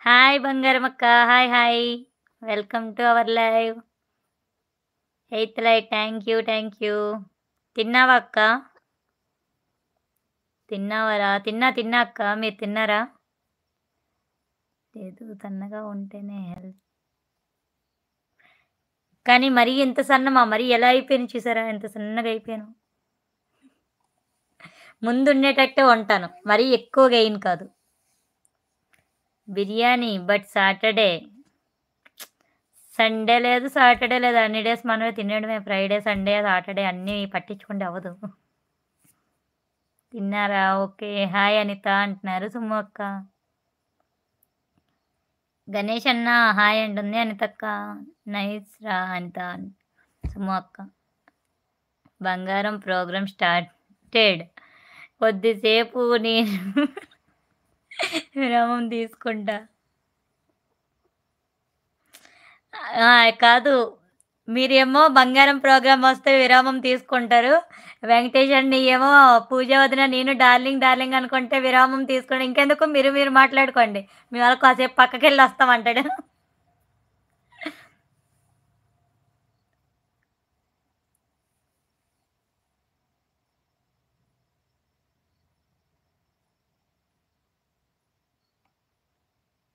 Hi బంగారమక్క. Hi hi. Welcome to our live. ఎయిత్ like thank you. Thank you. తిన్నావా అక్క? తిన్నావరా? తిన్నా అక్క. మీరు తిన్నారా? లేదు, సన్నగా ఉంటేనే హెల్త్. కానీ మరీ ఇంత సన్నమా? మరీ ఎలా అయిపోయాను చూసారా? ఎంత సన్నగా అయిపోయాను. ముందుండేటట్టే ఉంటాను. మరీ ఎక్కువగా అయింది కాదు. Biryani but Saturday. సండే లేదు, సాటర్డే లేదు. అన్ని డేస్ మనమే తినడమే. ఫ్రైడే, సండే, సాటర్డే అన్నీ పట్టించుకుంటే అవ్వదు. తిన్నారా? ఓకే. హాయ్ అనిత అంటున్నారు సుమ్ము అక్క. గణేష్ అన్న హాయ్ అంటుంది అనితక్క. నైస్ రా అనిత. సుమ్ము అక్క. బంగారం ప్రోగ్రామ్ స్టార్టెడ్. కొద్దిసేపు నేను విరామం తీసుకుంటా. కాదు, మీరేమో బంగారం ప్రోగ్రామ్ వస్తే విరామం తీసుకుంటారు. వెంకటేష్ అన్ని ఏమో పూజ వదిన నేను డార్లింగ్ డార్లింగ్ అనుకుంటే విరామం తీసుకోండి. ఇంకెందుకు మీరు మాట్లాడుకోండి. మీ వాళ్ళకి కాసేపు పక్కకెళ్ళి వస్తామంటాడు.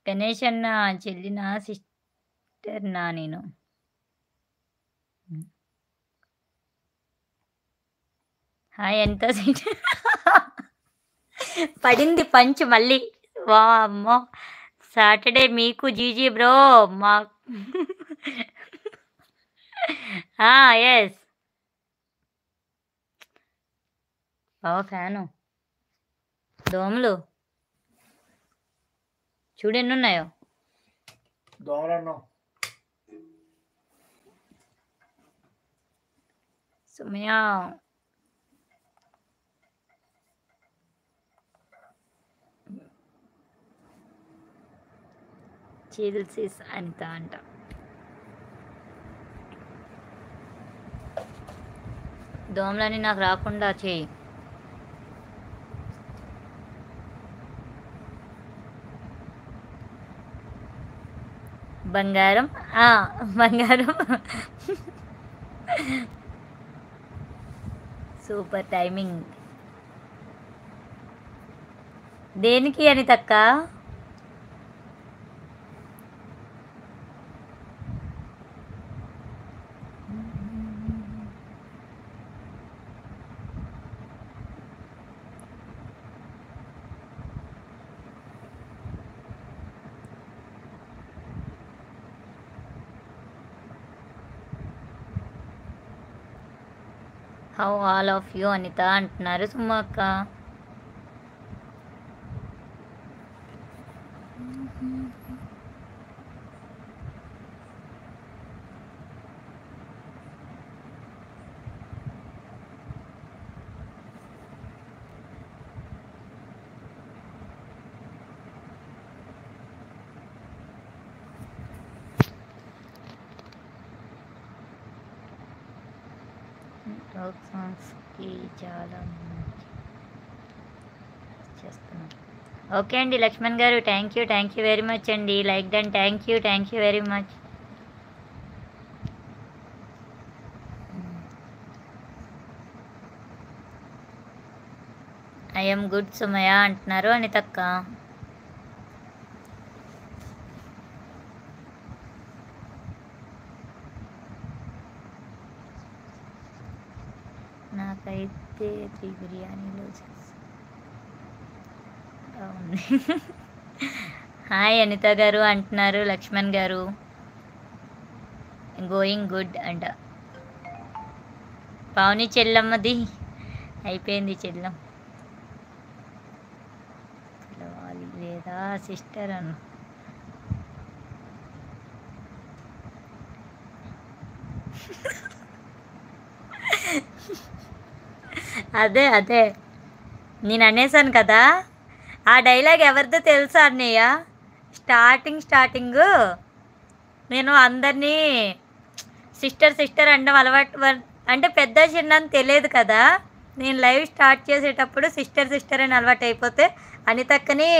గణేష్ అన్న చెల్లినా సిస్టర్నా నేను? హాయ్ ఎంత సీట్ పడింది పంచ్ మళ్ళీ. వామ్మో! సాటర్డే మీకు జీజీ బ్రో. మా ఎస్. ఫ్యాను. దోమలు చూడు ఎన్నున్నాయో. సుమయ చిల్సిస్ అంట అంట. దోమలని నాకు రాకుండా చేయి. బంగారం బంగారం సూపర్ టైమింగ్. దేనికి అని తక్క? How all of you Anitha అంటున్నారు సుమ్మ అక్క. ఫోక్ సాంగ్స్కి చాలా చేస్తున్నాను. ఓకే అండి లక్ష్మణ్ గారు, థ్యాంక్ యూ వెరీ మచ్ అండి. Like done. Thank you very much. I'm good Sumaya అంటున్నారు అనితక్క. నాకైతే 3 బిర్యానీలు బాగుంది. హాయ్ అనిత గారు అంటున్నారు లక్ష్మణ్ గారు. గోయింగ్ గుడ్ అంట. పావని చెల్లమ్మది అయిపోయింది చెల్లం. పిలవాలి లేదా సిస్టర్ అను. అదే నేను అనేసాను కదా. ఆ డైలాగ్ ఎవరిదో తెలుసా అన్నయ్య? స్టార్టింగ్ నేను అందరినీ సిస్టర్ అనడం అలవాటు. అంటే పెద్ద చిన్న అని తెలియదు కదా. నేను లైవ్ స్టార్ట్ చేసేటప్పుడు సిస్టర్ అని అలవాటు అయిపోతే అనితక్కని